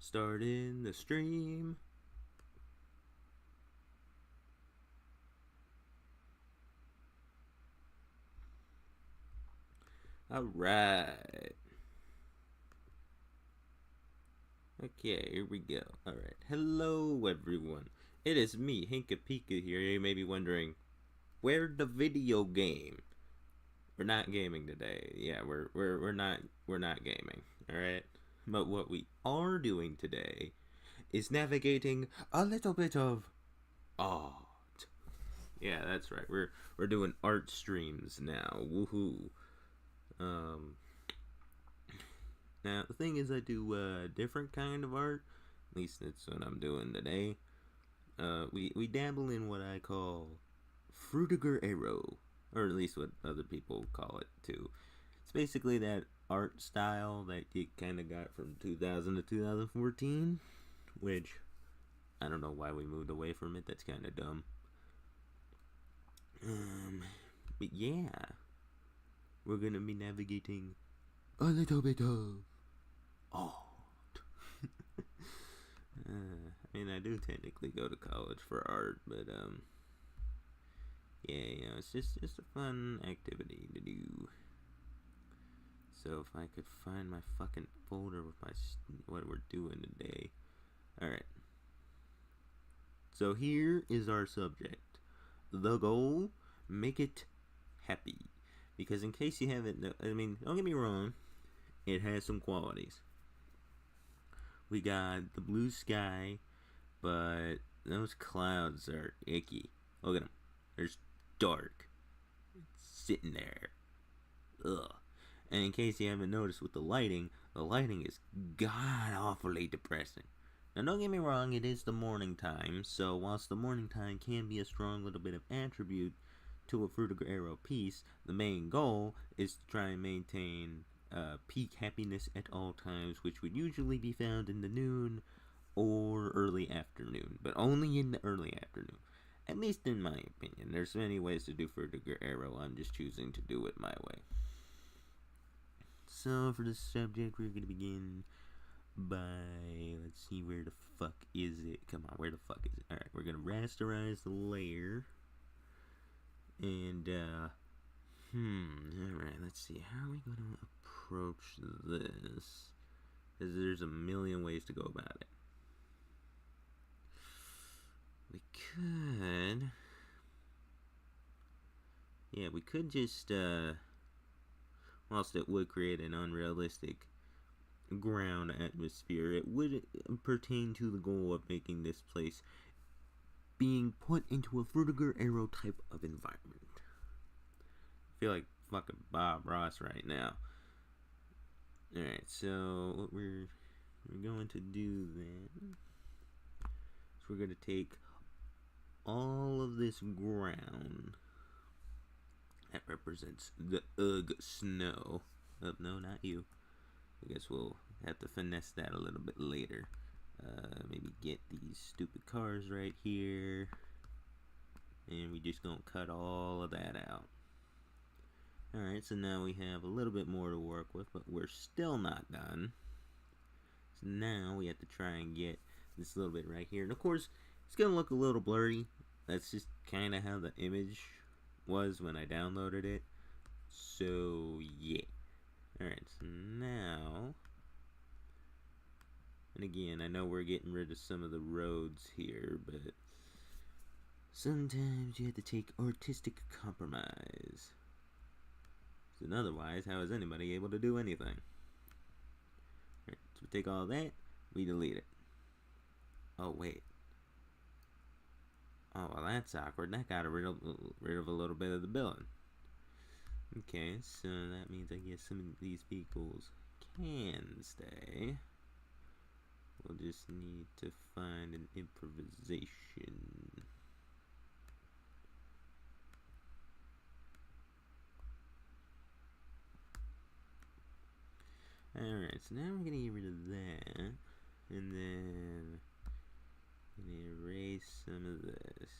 Starting the stream. Alright. Okay, here we go. Alright. Hello, everyone. It is me, Hinkepica here. You may be wondering, where'd the video game? We're not gaming today. Yeah, we're not gaming. Alright? But what we are doing today is navigating a little bit of art. Yeah, that's right. We're doing art streams now. Woohoo. Now the thing is, I do a different kind of art. At least that's what I'm doing today. We dabble in what I call fruitiger arrow, or at least what other people call it too. It's basically that art style that you kind of got from 2000 to 2014, which I don't know why we moved away from it. That's kind of dumb. But yeah, we're gonna be navigating a little bit of art. I mean, I do technically go to college for art, but yeah, you know, it's just a fun activity to do. So if I could find my fucking folder with what we're doing today. All right. So here is our subject. The goal: make it happy. Because in case you haven't, I mean, don't get me wrong, it has some qualities. We got the blue sky, but those clouds are icky. Look at them. They're dark. It's sitting there. Ugh. And in case you haven't noticed with the lighting is god awfully depressing. Now don't get me wrong, it is the morning time, so whilst the morning time can be a strong little bit of attribute to a fruitiger arrow piece, the main goal is to try and maintain peak happiness at all times, which would usually be found in the noon or early afternoon, but only in the early afternoon. At least in my opinion. There's many ways to do fruitiger arrow, I'm just choosing to do it my way. So for this subject, we're going to begin by, let's see, where the fuck is it? Come on, where the fuck is it? Alright, we're going to rasterize the layer. And, alright, let's see, how are we going to approach this? Because there's a million ways to go about it. We could... Yeah, we could just, whilst it would create an unrealistic ground atmosphere, it would pertain to the goal of making this place being put into a fruitiger arrow type of environment. I feel like fucking Bob Ross right now. Alright, so what we're going to do then is we're going to take all of this ground that represents the snow. Oh, no, not you. I guess we'll have to finesse that a little bit later. Maybe get these stupid cars right here. And we just gonna cut all of that out. Alright, so now we have a little bit more to work with, but we're still not done. So now we have to try and get this little bit right here. And of course, it's gonna look a little blurry. That's just kind of how the image was when I downloaded it. So, yeah. Alright, so now... And again, I know we're getting rid of some of the roads here, but sometimes you have to take artistic compromise. And otherwise, how is anybody able to do anything? Alright, so we take all that, we delete it. Oh, wait. Oh, well, that's awkward. That got rid of a little bit of the building. Okay, so that means I guess some of these vehicles can stay. We'll just need to find an improvisation. Alright, so now we're gonna get rid of that. And then I'm gonna erase some of this.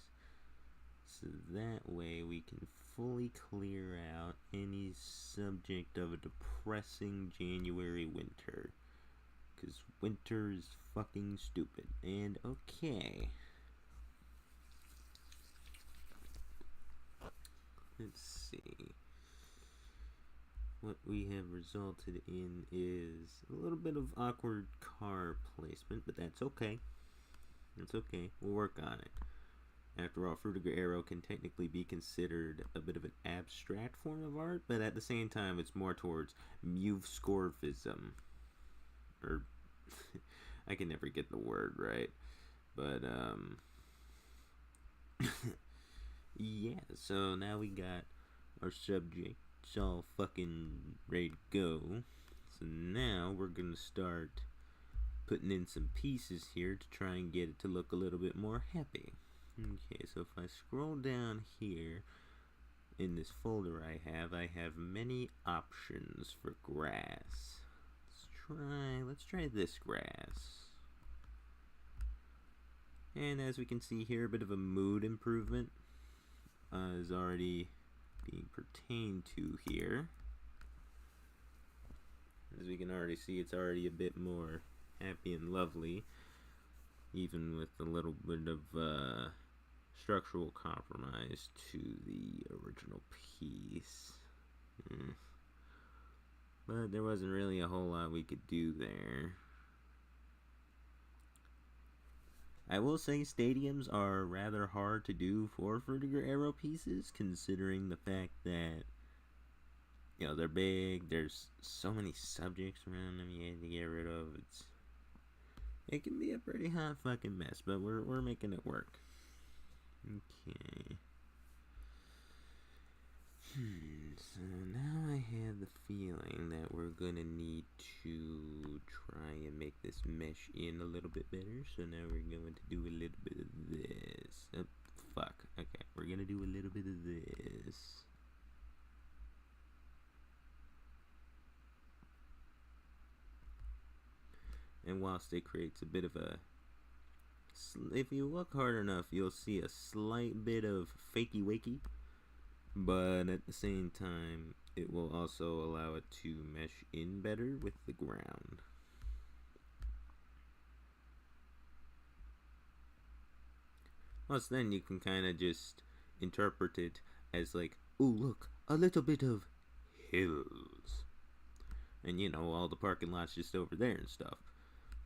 So that way we can fully clear out any subject of a depressing January winter. Because winter is fucking stupid. And okay. Let's see. What we have resulted in is a little bit of awkward car placement, but that's okay. It's okay. We'll work on it. After all, Fruitiger Arrow can technically be considered a bit of an abstract form of art, but at the same time, it's more towards Muvscorvism. Or, I can never get the word right. But, yeah, so now we got our subject. It's all fucking ready to go. So now we're gonna start putting in some pieces here to try and get it to look a little bit more happy. Okay, so if I scroll down here in this folder I have many options for grass. Let's try this grass. And as we can see here, a bit of a mood improvement is already being pertained to here. As we can already see, it's already a bit more happy and lovely, even with a little bit of structural compromise to the original piece. But there wasn't really a whole lot we could do there. I will say stadiums are rather hard to do for Fruitiger Arrow pieces, considering the fact that, you know, they're big, there's so many subjects around them you have to get rid of. It can be a pretty hot fucking mess, but we're making it work. Okay. So now I have the feeling that we're gonna need to try and make this mesh in a little bit better. So now we're going to do a little bit of this. Oh, fuck. Okay, we're gonna do a little bit of this. And whilst it creates a bit of a... If you look hard enough, you'll see a slight bit of fakey-wakey. But at the same time, it will also allow it to mesh in better with the ground. Plus then you can kind of just interpret it as like, ooh, look, a little bit of hills. And you know, all the parking lots just over there and stuff.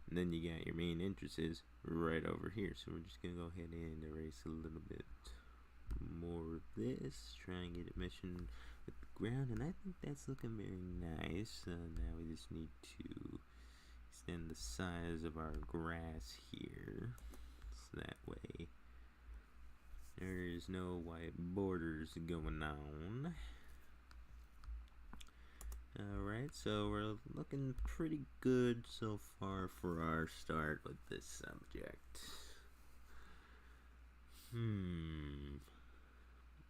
And then you got your main entrances right over here. So we're just going to go ahead and erase a little bit more of this. Try and get it meshing with the ground. And I think that's looking very nice. Now we just need to extend the size of our grass here. So that way there's no white borders going on. Alright, so we're looking pretty good so far for our start with this subject.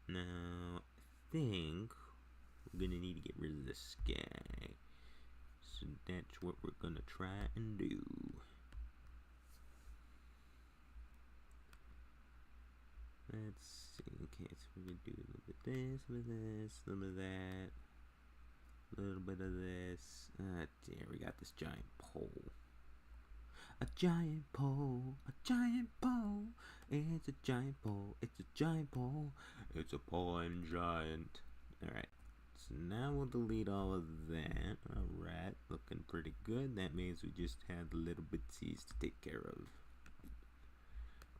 Now, I think we're gonna need to get rid of this guy. So that's what we're gonna try and do. Let's see. Okay, so we're gonna do a little bit of this, a little bit of this, a little bit of that. A little bit of this. There, we got this giant pole. A giant pole, a giant pole. It's a giant pole, it's a giant pole. It's a pole giant. Alright, so now we'll delete all of that. Alright, looking pretty good. That means we just have the little bitsies to take care of.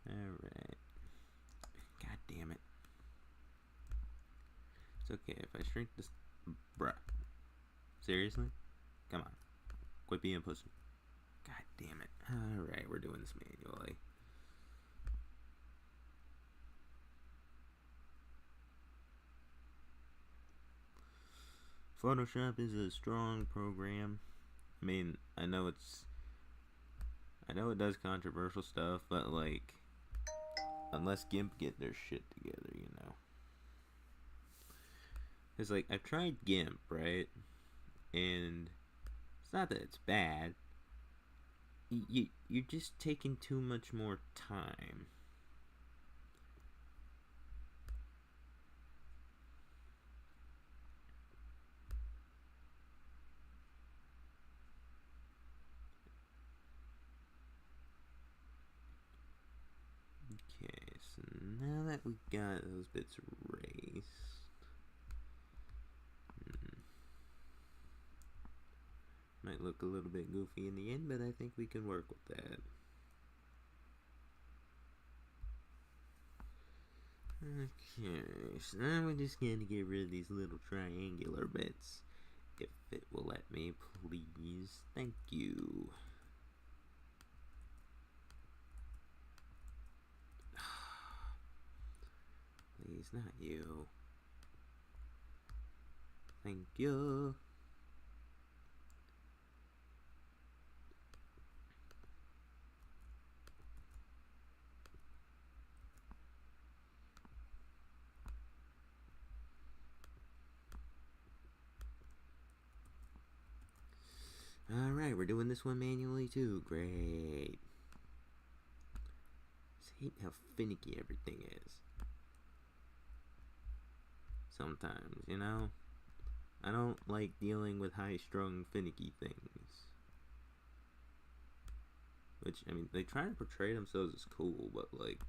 Alright. God damn it. It's okay if I shrink this. Bruh. Seriously? Come on. Quit being a pussy. God damn it. Alright, we're doing this manually. Photoshop is a strong program. I mean, I know it does controversial stuff, but like, unless GIMP get their shit together, you know. It's like, I've tried GIMP, right? And it's not that it's bad. You're just taking too much more time. now that we got those bits erased, might look a little bit goofy in the end, but I think we can work with that. Okay, so now we just gotta get rid of these little triangular bits. If it will let me, please. Thank you. Please, not you. Thank you. Alright, we're doing this one manually too. Great. Just hate how finicky everything is. Sometimes, you know? I don't like dealing with high-strung, finicky things. Which, I mean, they try to portray themselves as cool, but, like,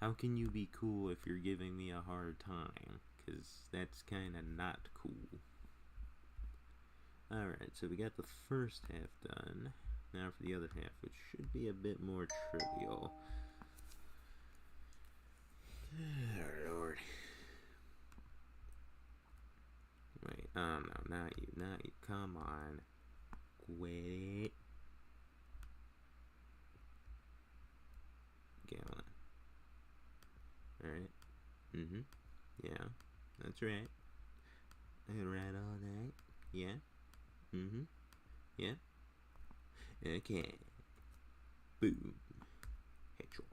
how can you be cool if you're giving me a hard time? Because that's kind of not cool. Alright, so we got the first half done. Now for the other half, which should be a bit more trivial. Oh, Lord. Wait, no, not you, not you. Come on. Quit. Get on. Alright. Yeah, that's right. Right all night. Yeah. Yeah. Okay. Boom. Headshot.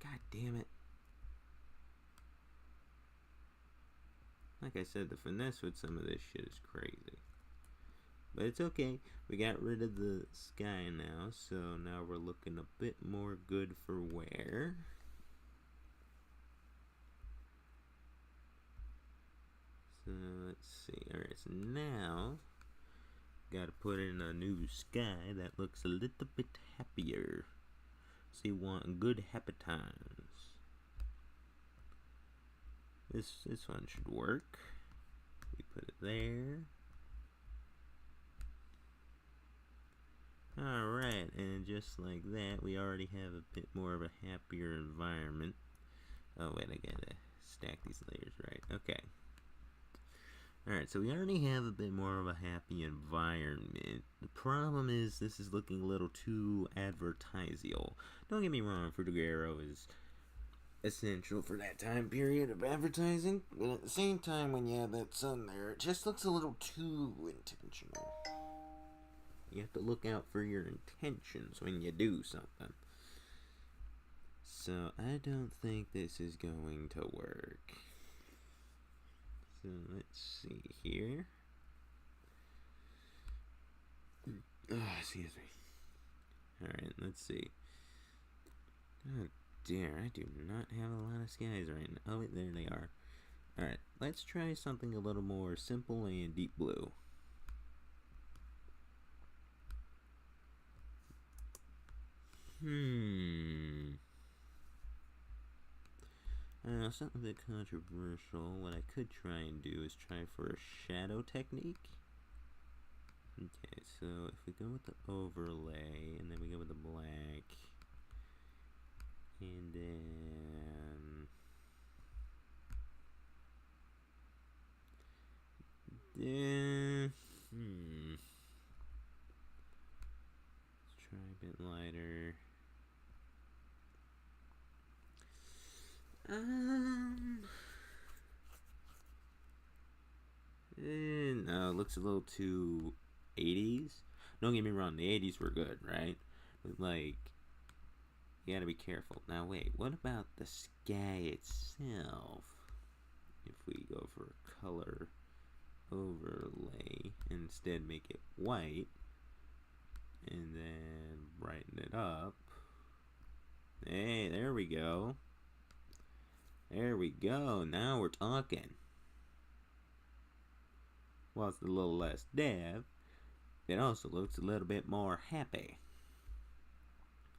God damn it. Like I said, the finesse with some of this shit is crazy. But it's okay. We got rid of the sky now, so now we're looking a bit more good for wear. So let's see. Alright, so now gotta put in a new sky that looks a little bit happier. So you want good happy times. This one should work. We put it there. Alright, and just like that, we already have a bit more of a happier environment. Oh wait, I gotta stack these layers right. Okay. Alright, so we already have a bit more of a happy environment. The problem is this is looking a little too advertisial. Don't get me wrong, Frutogero is essential for that time period of advertising, but at the same time, when you have that sun there, it just looks a little too intentional. You have to look out for your intentions when you do something. So I don't think this is going to work. So let's see here. Oh, excuse me. Alright, let's see. Oh dear, I do not have a lot of skies right now. Oh wait, there they are. Alright, let's try something a little more simple and deep blue. Something a bit controversial. What I could try and do is try for a shadow technique. Okay, so if we go with the overlay, and then we go with the black, and then let's try a bit lighter. No, it looks a little too 80s. Don't get me wrong, the 80s were good, right? But, like, you gotta be careful. Now, wait, what about the sky itself? If we go for a color overlay, instead make it white, and then brighten it up. Hey, there we go. There we go. Now we're talking. While it's a little less depth, it also looks a little bit more happy.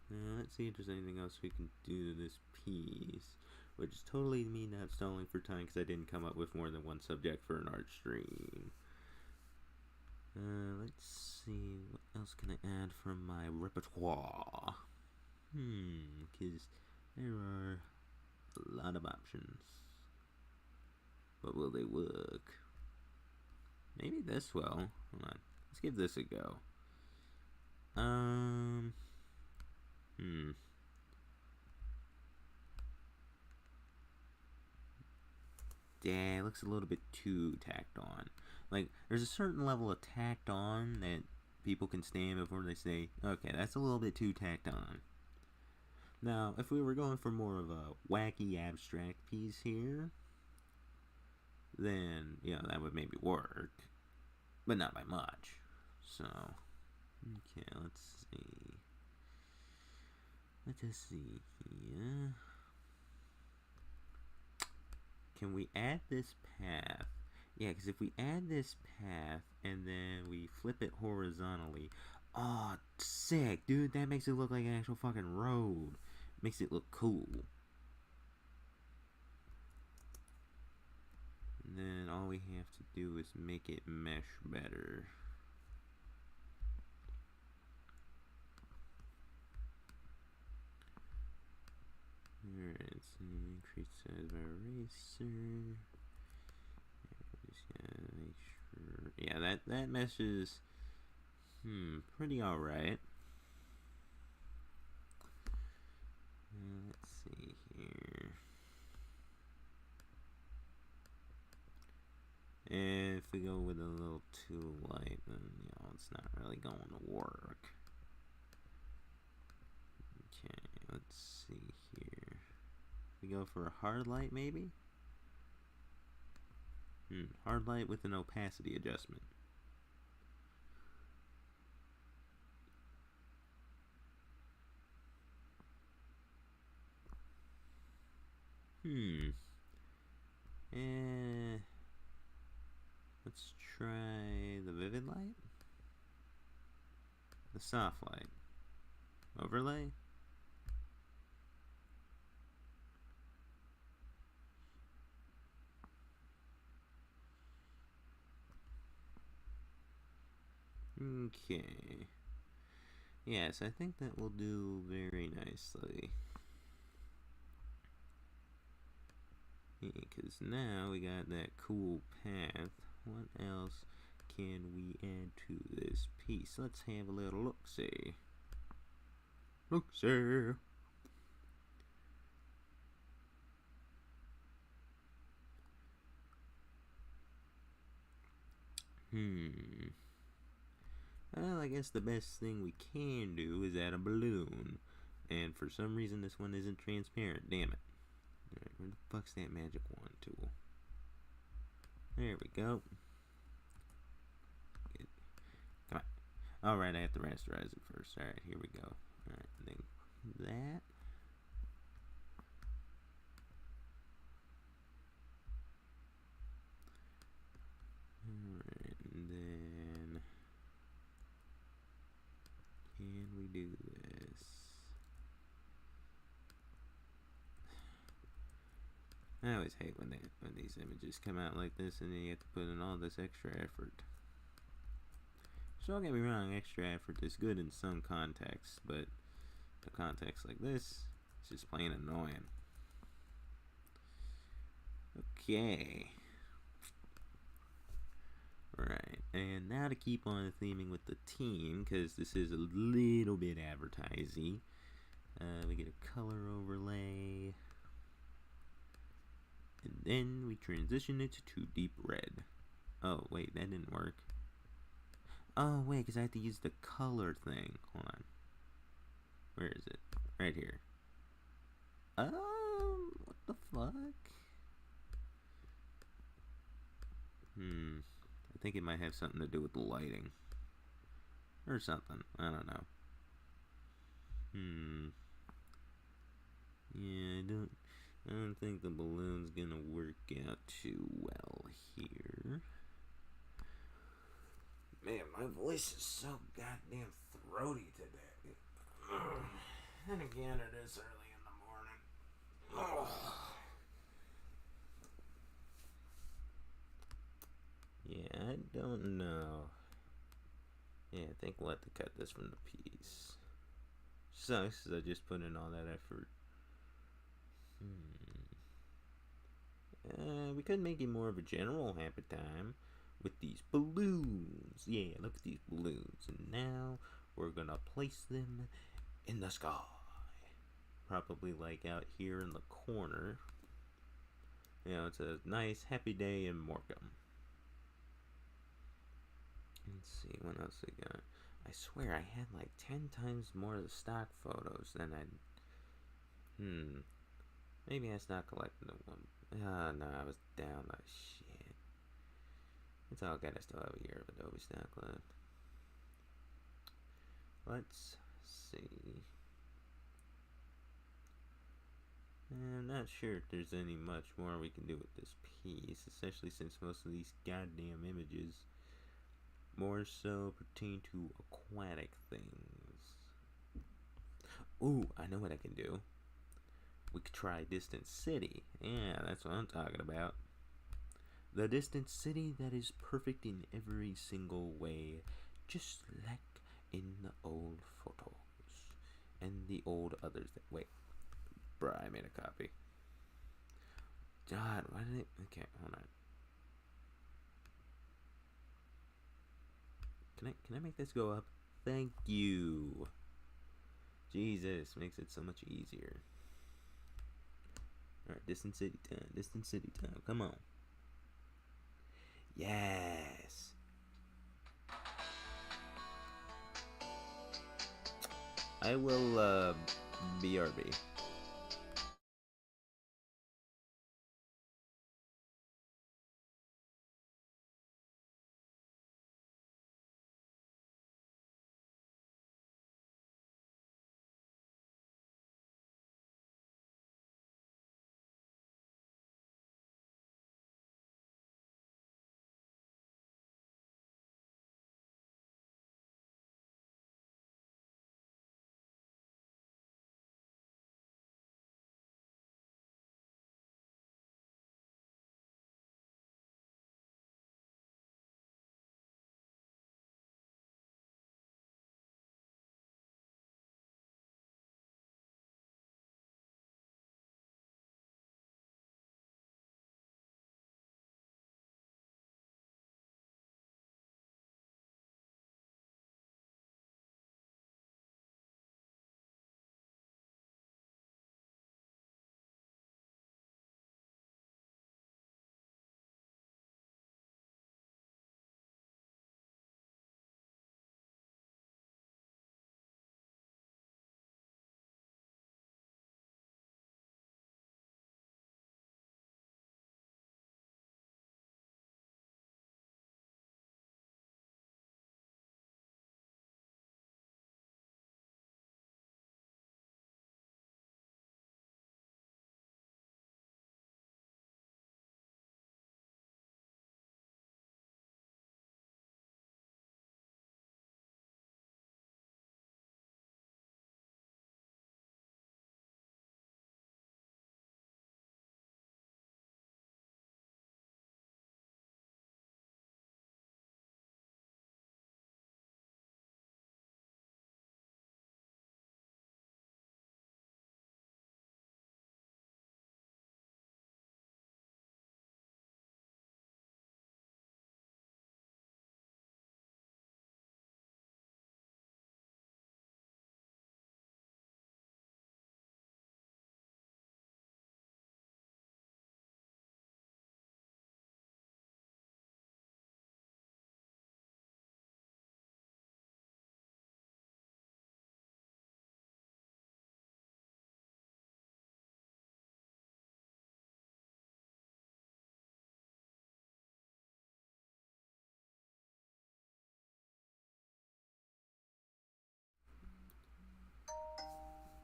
Let's let's see if there's anything else we can do to this piece. Which is totally me not stalling for time because I didn't come up with more than one subject for an art stream. Let's see, what else can I add from my repertoire? Because there are a lot of options. But will they work? Maybe this will. Hold on, let's give this a go. Yeah, it looks a little bit too tacked on. Like, there's a certain level of tacked on that people can stand before they say, okay, that's a little bit too tacked on. Now, if we were going for more of a wacky abstract piece here, then, that would maybe work. But not by much. So, okay, let's see. Let us see here. Can we add this path? Yeah, because if we add this path and then we flip it horizontally, oh, sick, dude, that makes it look like an actual fucking road. Makes it look cool. And then all we have to do is make it mesh better. Alright, so increase size by eraser. Just gotta make sure. Yeah, that meshes pretty alright. Let's see here. And if we go with a little too light, then it's not really going to work. Okay, let's see here. We go for a hard light, maybe? Hard light with an opacity adjustment. Let's try the vivid light. The soft light. Overlay. Okay. Yes, I think that will do very nicely. Because now we got that cool path. What else can we add to this piece? Let's have a little look-see. Look-see. Well, I guess the best thing we can do is add a balloon. And for some reason this one isn't transparent. Damn it. Alright, where the fuck's that magic wand tool? There we go. Good. Come on. Alright, I have to rasterize it first. Alright, here we go. Alright, then that. Alright, and then can we do this? I always hate when these images come out like this and then you have to put in all this extra effort. So don't get me wrong, extra effort is good in some contexts, but a context like this, it's just plain annoying. Okay. Right, and now to keep on theming with the team, because this is a little bit advertising, we get a color overlay. And then we transition it to deep red. Oh, wait, that didn't work. Oh, wait, because I have to use the color thing. Hold on. Where is it? Right here. What the fuck? I think it might have something to do with the lighting. Or something. I don't know. Yeah, I don't think the balloon's gonna work out too well here. Man, my voice is so goddamn throaty today. then again, it is early in the morning. Oh. Yeah, I don't know. Yeah, I think we'll have to cut this from the piece. Sucks, I just put in all that effort. We could make it more of a general happy time with these balloons. Yeah, look at these balloons. And now we're gonna place them in the sky. Probably like out here in the corner. You know, it's a nice happy day in Morecambe. Let's see, what else we got? I swear I had like 10 times more of the stock photos than I. Maybe I stopped collecting them. No, I was down like shit. It's all good. I still have a year of Adobe stock left. Let's see. I'm not sure if there's any much more we can do with this piece, especially since most of these goddamn images more so pertain to aquatic things. Ooh, I know what I can do. We could try Distant City. Yeah, that's what I'm talking about. The distant city that is perfect in every single way, just like in the old photos. And the old others that. Wait. Bruh, I made a copy. God, why did it. Okay, hold on. Can I make this go up? Thank you. Jesus, makes it so much easier. Alright, Distant City time. Distant City time. Come on. Yes. I will, BRB.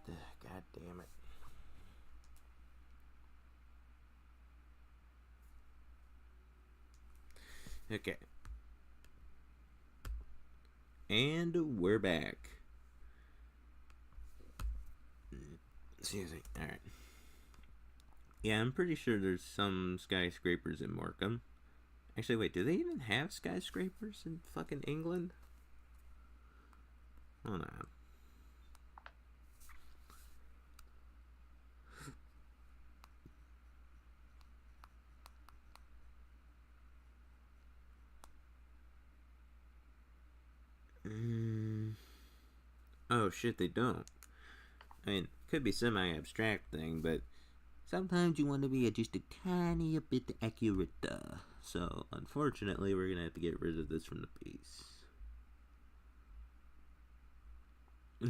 God damn it. Okay. And we're back. Excuse me. Alright. Yeah, I'm pretty sure there's some skyscrapers in Morecambe. Actually, wait, do they even have skyscrapers in fucking England? Hold on. Oh shit, they don't. I mean, could be semi-abstract thing, but sometimes you want to be just a tiny bit accurate. So, unfortunately, we're gonna have to get rid of this from the piece.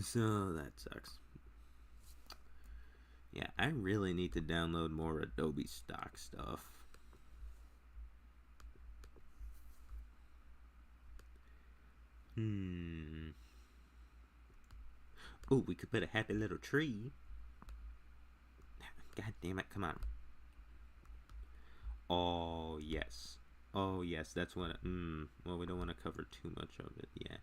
So, that sucks. Yeah, I really need to download more Adobe stock stuff. Oh, we could put a happy little tree. God damn it, come on. Oh, yes. Oh, yes, that's what... well, we don't want to cover too much of it. Yeah.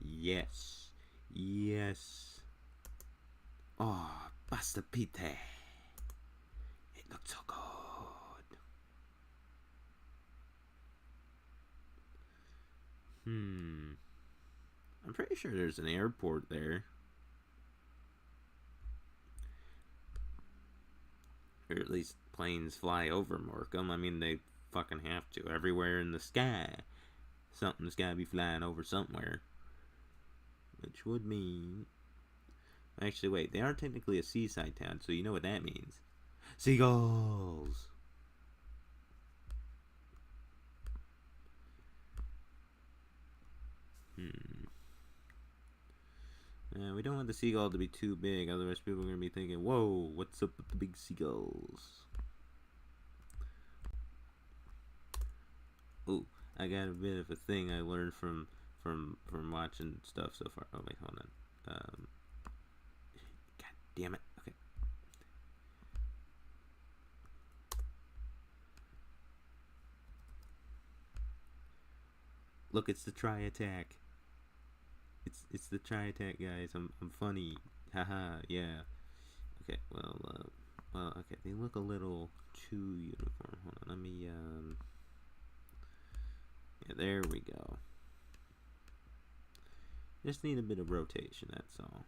Yes. Yes. Oh, basta pite. It looks so good. I'm pretty sure there's an airport there. Or at least planes fly over Morecambe. I mean, they fucking have to. Everywhere in the sky, something's gotta be flying over somewhere. Which would mean... Actually, wait, they are technically a seaside town, so you know what that means. Seagulls! We don't want the seagull to be too big, otherwise people are going to be thinking, whoa, what's up with the big seagulls? Ooh, I got a bit of a thing I learned from watching stuff so far. Oh, wait, hold on. God damn it. Okay. Look, it's the try attack. It's the try attack, guys. I'm funny. Haha, yeah. Okay, well, okay. They look a little too uniform. Hold on, let me, yeah, there we go. Just need a bit of rotation, that's all.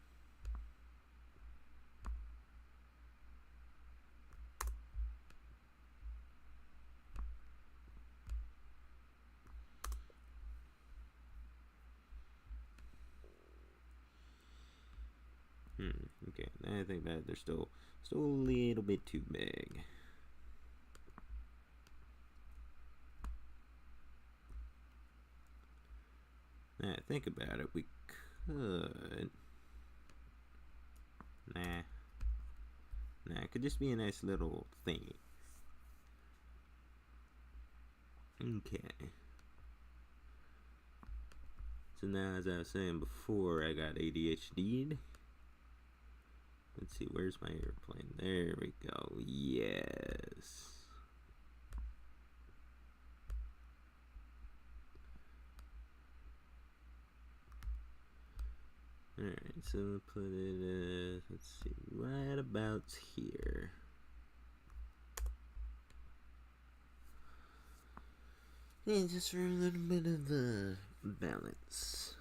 Okay, I think that they're still a little bit too big. Now, think about it, we could... Nah, it could just be a nice little thingy. Okay. So now, as I was saying before, I got ADHD'd. Let's see, where's my airplane? There we go. Yes. Alright, so we'll put it, let's see, right about here. And just for a little bit of balance.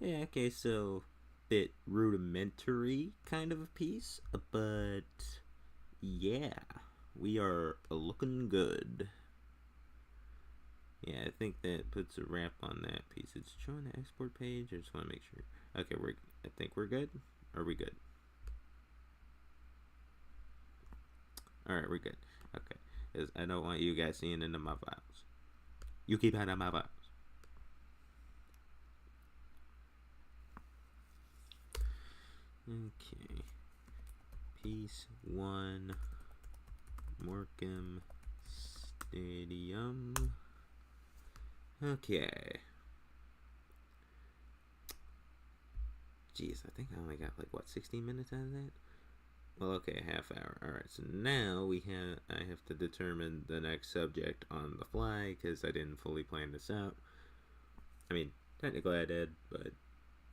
Yeah, okay, so bit rudimentary kind of a piece, but yeah, we are looking good. Yeah, I think that puts a wrap on that piece. It's showing the export page. I just want to make sure. Okay, I think we're good. Are we good? Alright, we're good. Okay. Because I don't want you guys seeing into my files. You keep out of my files. Okay. Piece 1. Morecambe Stadium. Okay. Jeez, I think I only got like, what, 16 minutes out of that? Well, okay, a half hour. Alright, so now I have to determine the next subject on the fly, because I didn't fully plan this out. I mean, Technically I did, but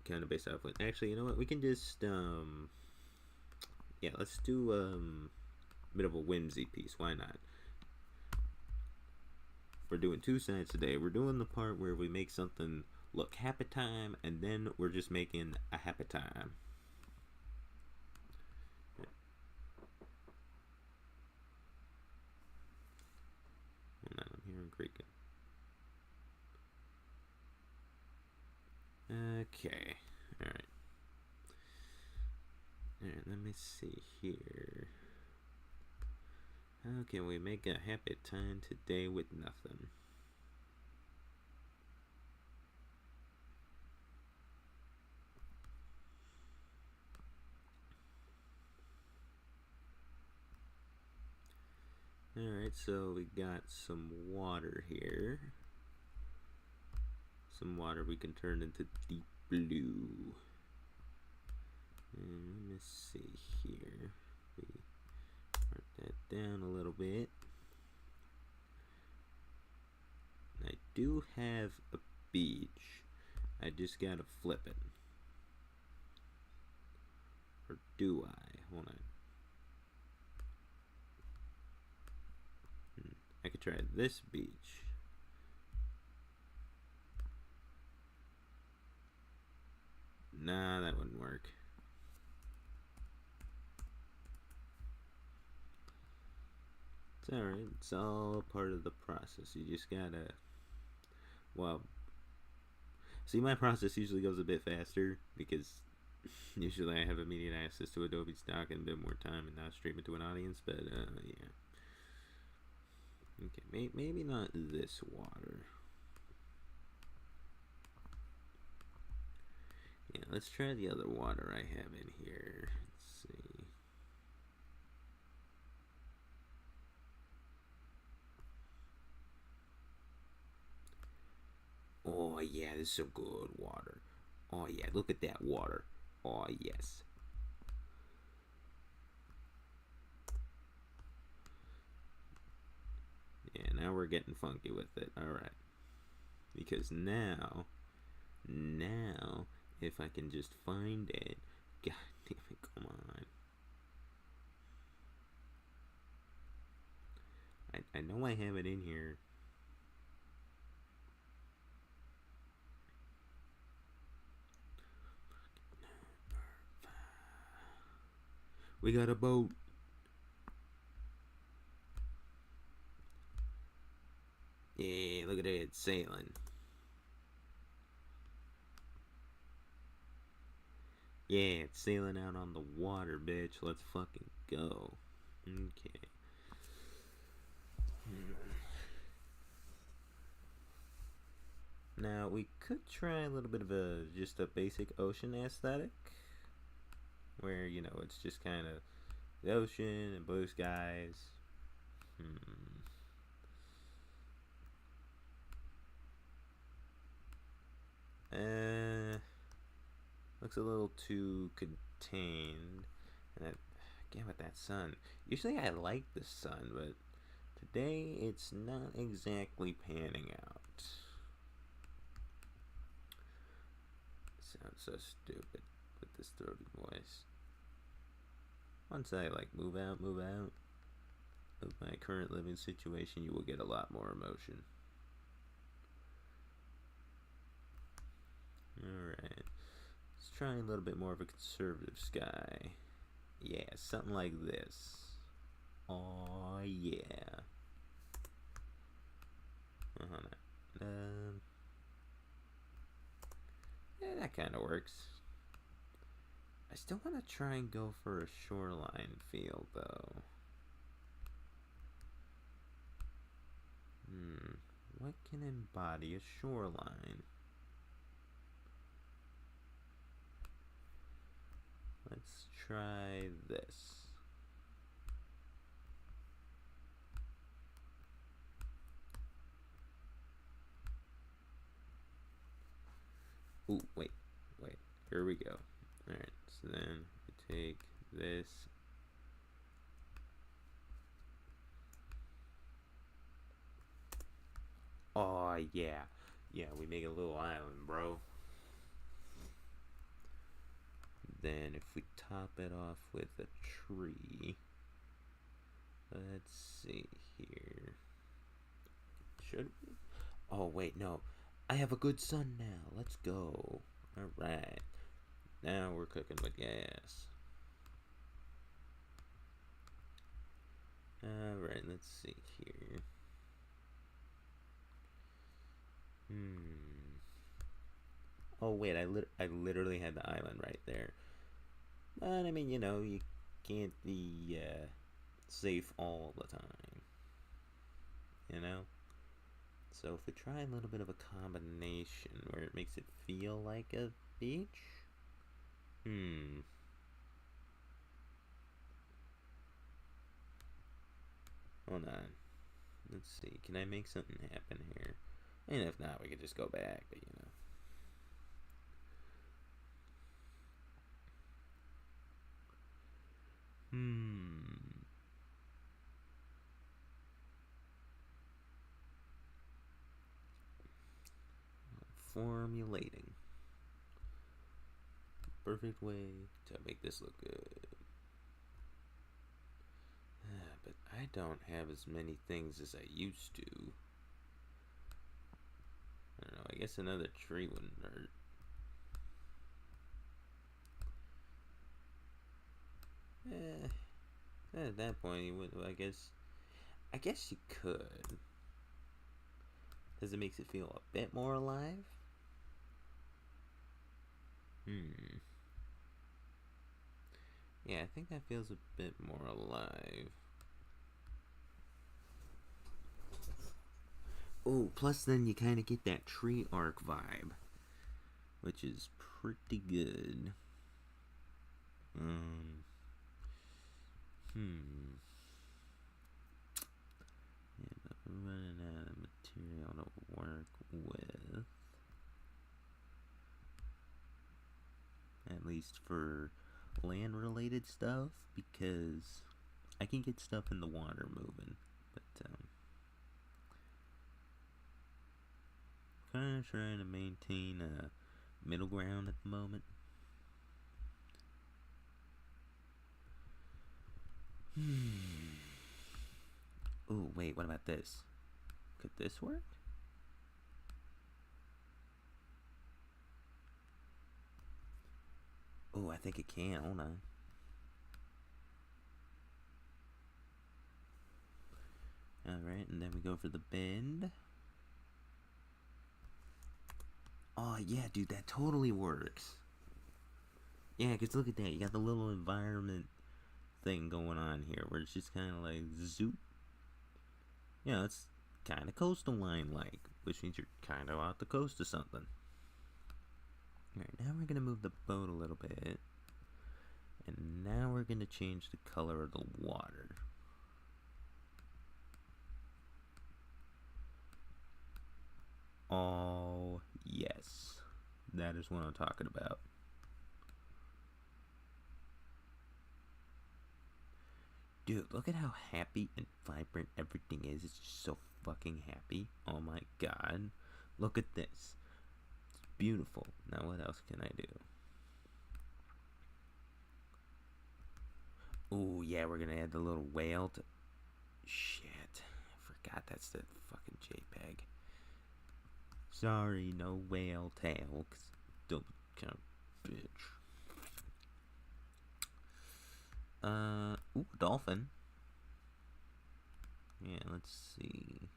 kind of based off with. Actually, you know what? We can just yeah, let's do a bit of a whimsy piece. Why not? We're doing two sides today. We're doing the part where we make something look happy time, and then we're just making a happy time. Hold on, I'm hearing creaking. Okay, alright. Alright, let me see here. How can we make a happy time today with nothing? Alright, so we got some water here. Some water we can turn into deep blue. And let me see here. We mark that down a little bit. I do have a beach. I just gotta flip it. Or do I? Hold on. I could try this beach. Nah, that wouldn't work. It's alright. It's all part of the process. You just gotta... Well... See, my process usually goes a bit faster because usually I have immediate access to Adobe Stock and a bit more time and not stream it to an audience, but yeah. Okay, maybe not this water. Yeah, let's try the other water I have in here. Let's see. Oh yeah, this is some good water. Oh yeah, look at that water. Oh yes. Yeah, now we're getting funky with it. Alright. Because now, if I can just find it. God damn it, come on. I know I have it in here. We got a boat. Yeah, look at it, it's sailing. Yeah, it's sailing out on the water, bitch. Let's fucking go. Okay. Now, we could try a little bit of just a basic ocean aesthetic. Where, you know, it's just kind of the ocean and blue skies. Looks a little too contained. And again with that sun. Usually I like the sun, but today it's not exactly panning out. Sounds so stupid with this throaty voice. Once I like move out of my current living situation, you will get a lot more emotion. Alright. Let's try a little bit more of a conservative sky. Yeah, something like this. Oh yeah. Yeah, that kind of works. I still want to try and go for a shoreline feel, though. What can embody a shoreline? Let's try this. Ooh, wait. Here we go. Alright, so then we take this. Oh, yeah. Yeah, we make a little island, bro. then if we top it off with a tree, let's see here. Should we? Oh, wait, no. I have a good son now. Let's go. Alright. Now we're cooking with gas. Alright, let's see here. Oh, wait, I literally had the island right there. But, I mean, you can't be safe all the time. So if we try a little bit of a combination where it makes it feel like a beach. Hold on. Let's see. Can I make something happen here? And if not, we could just go back, but Formulating. Perfect way to make this look good. But I don't have as many things as I used to. I don't know, I guess another tree wouldn't hurt. At that point, you would. I guess you could. Because it makes it feel a bit more alive. Yeah, I think that feels a bit more alive. Oh, plus then you kind of get that tree arc vibe, which is pretty good. Yeah, but we're running out of material to work with. At least for land-related stuff, because I can get stuff in the water moving, but kind of trying to maintain a middle ground at the moment. Oh, wait, what about this? Could this work? Oh, I think it can. Hold on. Alright, and then we go for the bend. Oh, yeah, dude, that totally works. Yeah, because look at that. You got the little environment thing going on here where it's just kind of like zoop. Yeah, it's kind of coastal line like, which means you're kind of off the coast of something. Alright, now we're going to move the boat a little bit. And now we're going to change the color of the water. Oh, yes. That is what I'm talking about. Dude, look at how happy and vibrant everything is. It's just so fucking happy. Oh my god. Look at this. It's beautiful. Now what else can I do? Oh, yeah, we're gonna add the little whale to... Shit. I forgot that's the fucking JPEG. Sorry, no whale tail. Cause don't kind of bitch. Ooh, dolphin. Yeah, let's see.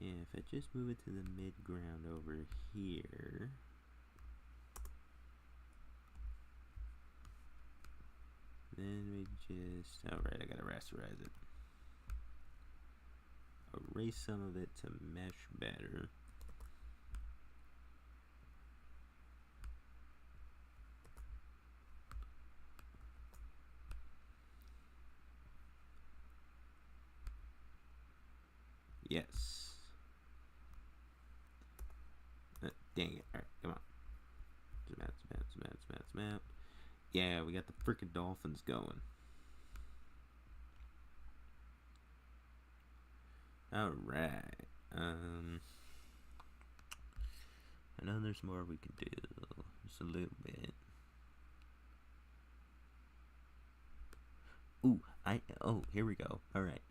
Yeah, if I just move it to the mid-ground over here. Then we just... Alright, I gotta rasterize it. Erase some of it to mesh better. Yes. Dang it. Alright, come on. Zoom out. Yeah, we got the freaking dolphins going. Alright. I know there's more we can do. Just a little bit. Ooh, here we go. Alright.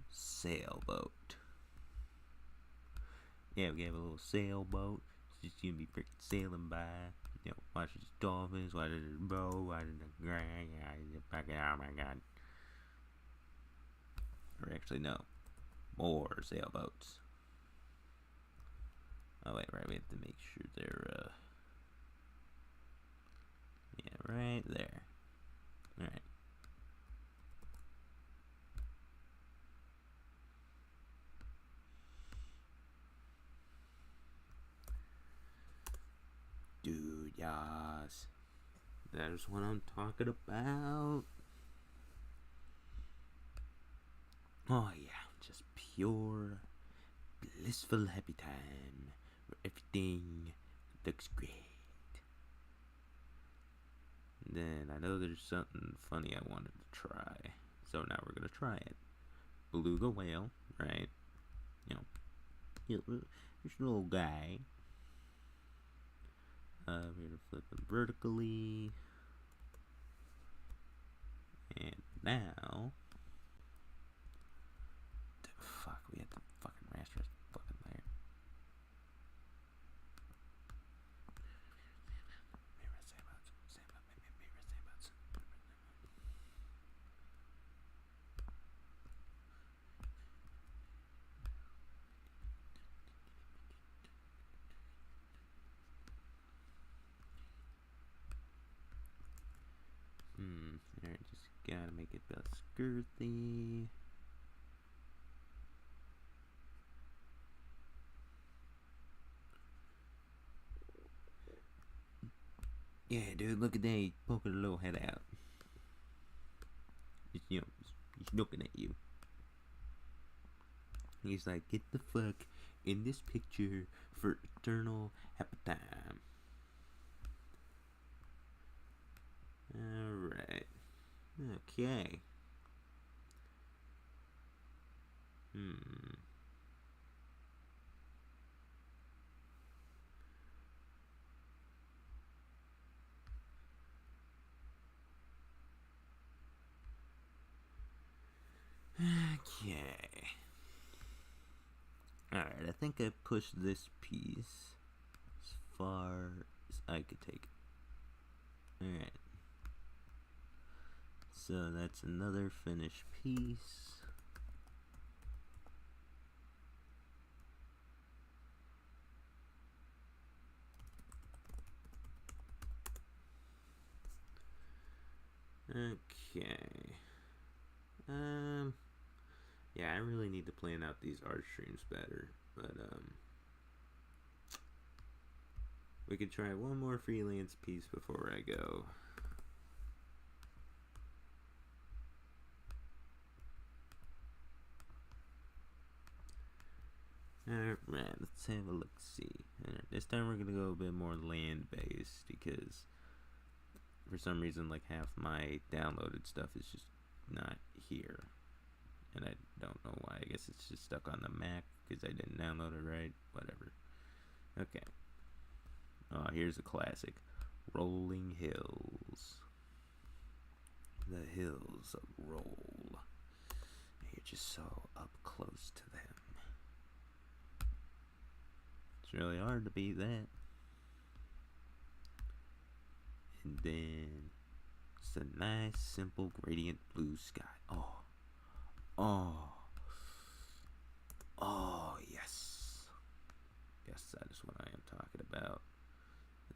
Sailboat. Yeah, we have a little sailboat. It's just gonna be freaking sailing by. You know, watching the dolphins, watching the boat, watching the ground. Oh my god. Or actually, no. More sailboats. Oh, wait, right. We have to make sure they're, yeah, right there. Alright. Dude, yas. That is what I'm talking about. Oh, yeah. Just pure, blissful happy time. Where everything looks great. And then I know there's something funny I wanted to try. So now we're going to try it. Beluga whale, right? You know, here's a little guy. We're going to flip him vertically. And now... Fuck, we had to fucking raster his fucking layer. Alright, just gotta make it less girthy. Yeah, dude, look at that. He's poking a little head out. Just, you know, he's looking at you. He's like, get the fuck in this picture for eternal happy time. Alright. Okay. Okay. Alright, I think I pushed this piece as far as I could take it. Alright. So that's another finished piece. Okay. Yeah, I really need to plan out these art streams better, but we could try one more freelance piece before I go. Alright, let's have a look-see. This time we're gonna go a bit more land-based because for some reason, like, half my downloaded stuff is just not here. And I don't know why. I guess it's just stuck on the Mac because I didn't download it right. Whatever. Okay. Oh, here's a classic. Rolling hills. The hills roll. You're just so up close to them. It's really hard to beat that. And then it's a nice, simple gradient blue sky. Oh, yes. Yes, that is what I am talking about.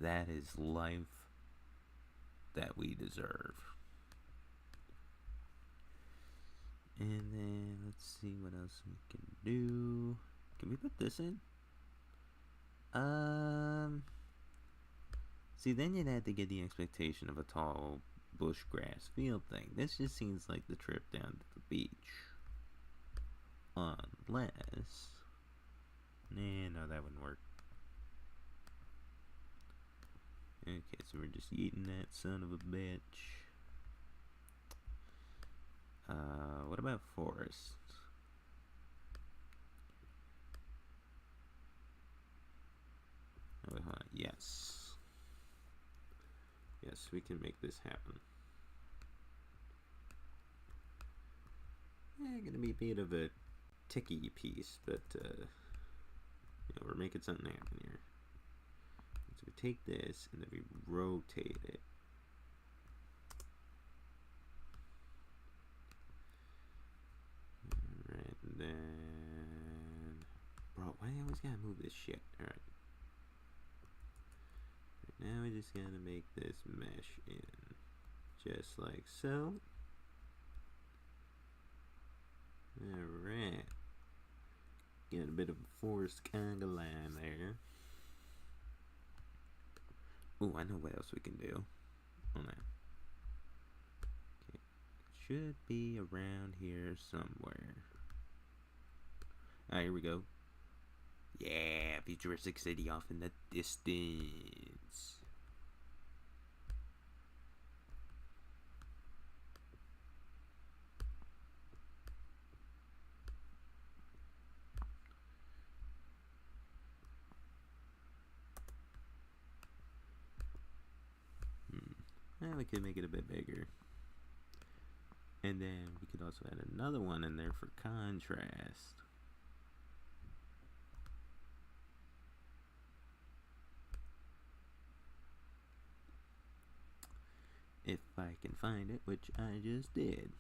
That is life that we deserve. And then let's see what else we can do. Can we put this in? See, then you'd have to get the expectation of a tall bush grass field thing. This just seems like the trip down to the beach. Unless... no, that wouldn't work. Okay, so we're just eating that son of a bitch. What about forest? yes. Yes, we can make this happen. Gonna be a bit of a ticky piece, but we're making something happen here. So we take this and then we rotate it. Alright, and then... Bro, why do I always gotta move this shit? Alright. Now we just gotta make this mesh in. Just like so. Alright. Get a bit of a forced kind of line there. Oh, I know what else we can do. Hold on. Okay. It should be around here somewhere. Alright, here we go. Yeah, futuristic city off in the distance. Now we could make it a bit bigger. And then we could also add another one in there for contrast. If I can find it, which I just did.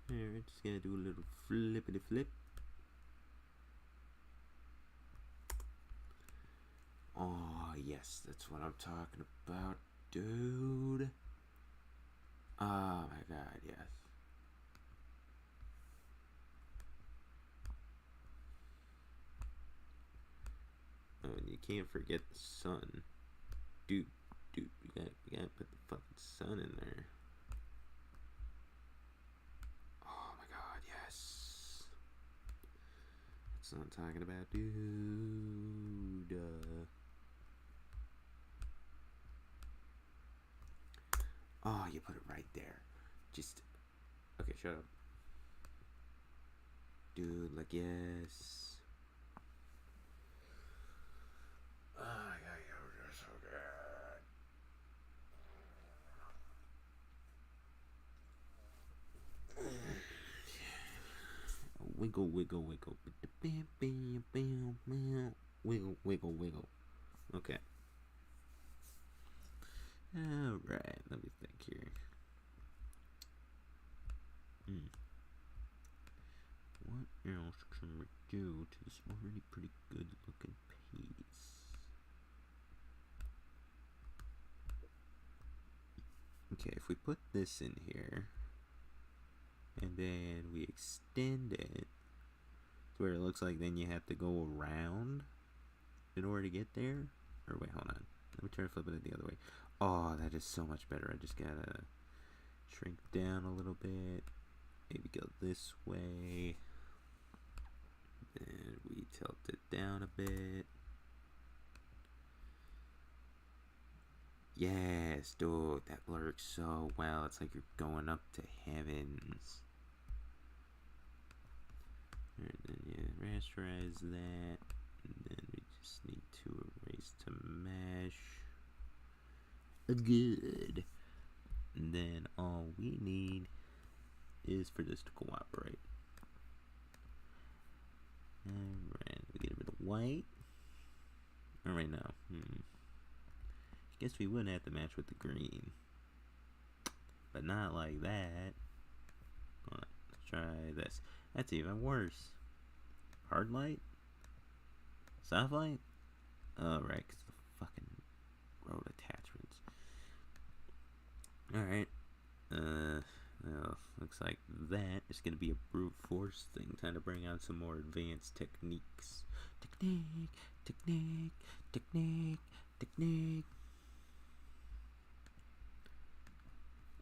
Here, just gonna do a little flippity flip. Oh, yes, that's what I'm talking about, dude. Oh my god, yes. Oh, and you can't forget the sun. Dude, we gotta put the fucking sun in there. Oh my god, yes. That's what I'm talking about, dude. Oh, you put it right there. Just... Okay, shut up. Dude, like, yes. Oh, yeah, you're so good. Wiggle, wiggle, wiggle. Wiggle, wiggle, wiggle. Okay. Alright, let me think here. What else can we do to this already pretty good looking piece? Okay, if we put this in here, and then we extend it to where it looks like then you have to go around in order to get there. Or wait, hold on. Let me try to flip it the other way. Oh, that is so much better. I just gotta shrink down a little bit. Maybe go this way. Then we tilt it down a bit. Yes, dude, that works so well. It's like you're going up to heavens. Alright, then you rasterize that. And then we just need to erase to mesh. Good. And then all we need is for this to cooperate. Alright, we get a bit of white. Alright, now. Guess we wouldn't have to match with the green. But not like that. Hold on, let's try this. That's even worse. Hard light? Soft light? Oh, right, because the fucking road attachments. Alright. Well, looks like that is going to be a brute force thing. Time to bring out some more advanced techniques. Technique.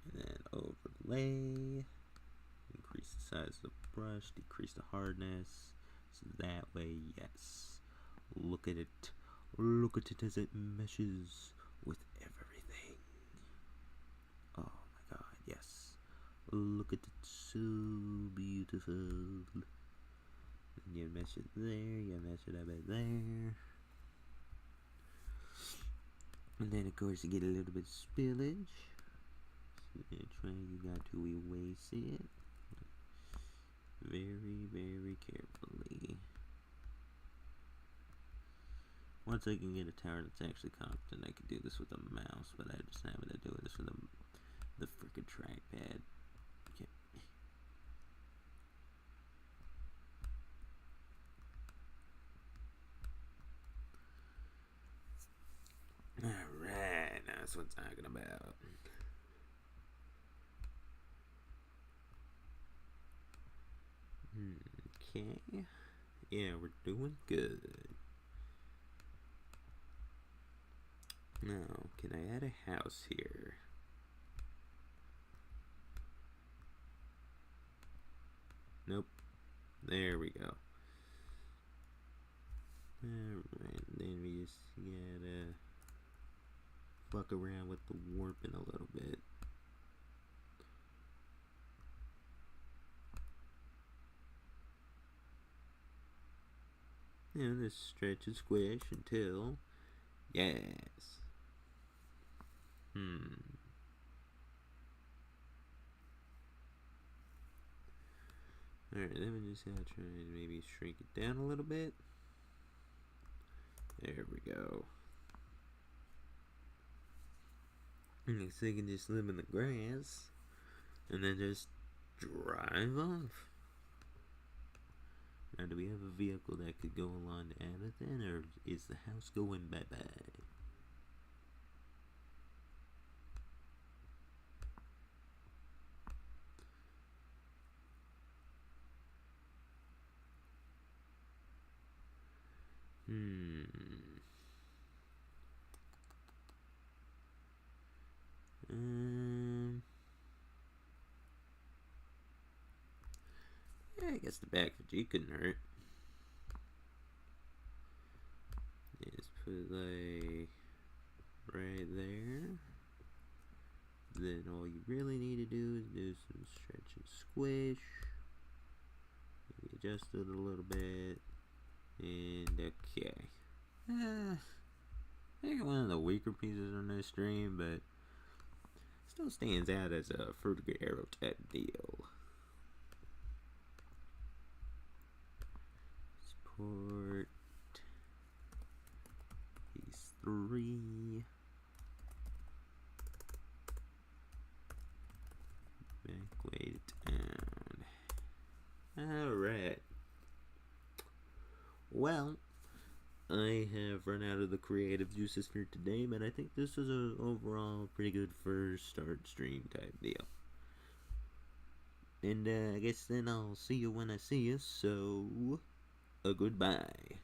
And then overlay. Increase the size of the brush, decrease the hardness, it's that way, yes. Look at it. Look at it as it meshes with everything. Oh my god, yes. Look at it, so beautiful. You mesh it there, you mesh it up at there. And then of course you get a little bit of spillage. So you got to erase it very, very carefully. Once I can get a tower that's actually competent, I could do this with a mouse, but I just happen to do this with the freaking trackpad. Okay. Alright, now that's what I'm talking about. Okay. Yeah, we're doing good. Now, can I add a house here? Nope. There we go. Alright, then we just gotta fuck around with the warping a little bit. And just stretch and squish until, yes. Alright, then we just gotta try and maybe shrink it down a little bit. There we go. Next thing, you can just live in the grass and then just drive off. Now, do we have a vehicle that could go along to Amethyst, or is the house going bye-bye? Yeah, I guess the back of G couldn't hurt. Just put like right there. Then all you really need to do is do some stretch and squish. Maybe adjust it a little bit. And okay. I think one of the weaker pieces on this stream, but still stands out as a vertical arrow type deal. Support piece 3. Back weight it down. Alright. Well, I have run out of the creative juices for today, but I think this is an overall pretty good first start stream type deal. And I guess then I'll see you when I see you, so goodbye.